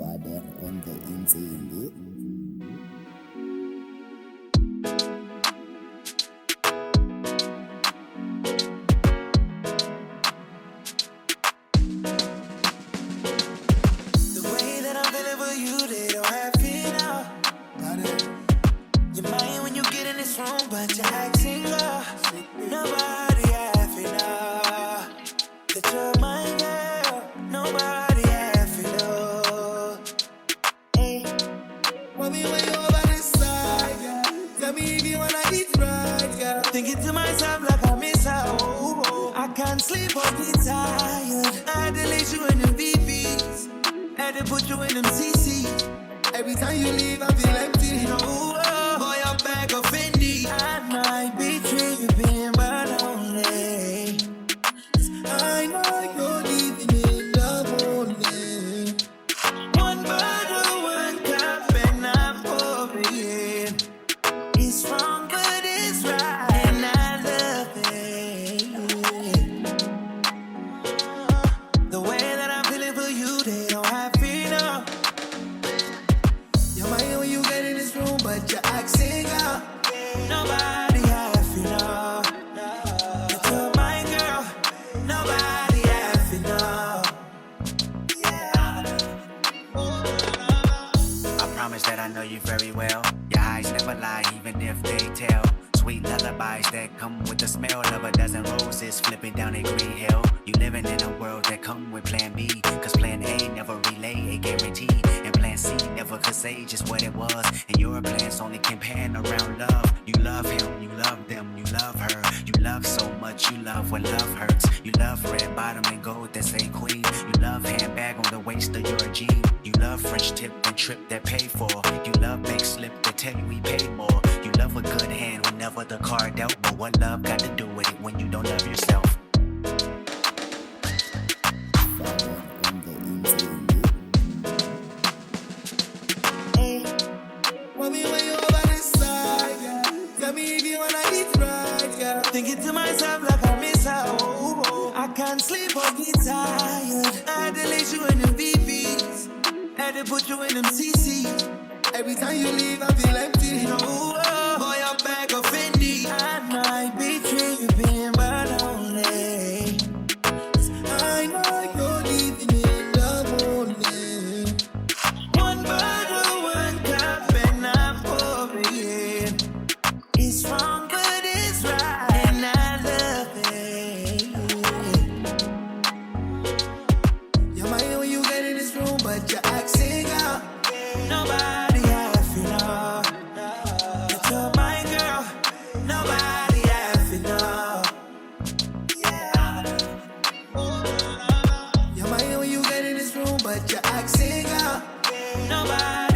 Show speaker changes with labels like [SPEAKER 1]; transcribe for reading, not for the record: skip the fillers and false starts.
[SPEAKER 1] Father on the insane.
[SPEAKER 2] The way that I'm feeling for you, they don't have it now. You're mine when you get in this room, but you're acting up. Nobody have it now. That you're my girl. Nobody have it now. Hey, want me when you're by this side, girl. Tell me if you wanna eat right, girl. Thinking to myself like I miss out. I can't sleep or get tired. I had to let you in the VPs. Had to put you in them CCs. Every time you leave, I feel empty. No, boy, I'm back of Fendi. I might be tripping, but only I know you're leaving in the morning. One bottle, one cup, and I'm pouring. It's wrong, but it's right, and I love it. The way that I'm feeling for you, they don't have freedom. You're mine when you get in this room, but you're acting up. Nobody have enough. But you're my girl. Nobody have enough.
[SPEAKER 3] I promise that I know you very well. Your eyes never lie, even if they tell. Sweet lullabies that come with the smell of a dozen roses flipping down a green hill. You living in a world that come with plan B, cause plan A never relay a guarantee, and plan C never could say just what it was. And your plans only can pan around love. You love him, you love them, you love her. You love so much, you love when love hurts. You love red bottom and gold that say queen. You love handbag on the waist of your jean. You love French tip and trip that pay for. You love big slip that tell you we paid more. You love a good hand whenever the card dealt. But what love got to do with it when you don't love yourself?
[SPEAKER 1] Father on the insane.
[SPEAKER 2] Hey, want me when you're by this side, girl. Tell me if you wanna eat right, girl. Thinking to myself like I miss out. I can't sleep or get tired. I had to let you in the VPs. Had to put you in them CCs. Every time you leave, I feel empty. No, boy, I'm back of Fendi. I might be tripping, but only I know you're leaving in the morning. One bottle, one cup, and I'm pouring. It's wrong, but it's right, and I love it. You're mine when you get in this room, but you're acting up. Nobody have enough. But you're my girl. Nobody have enough. You're mine when you get in this room, but you're acting up. Nobody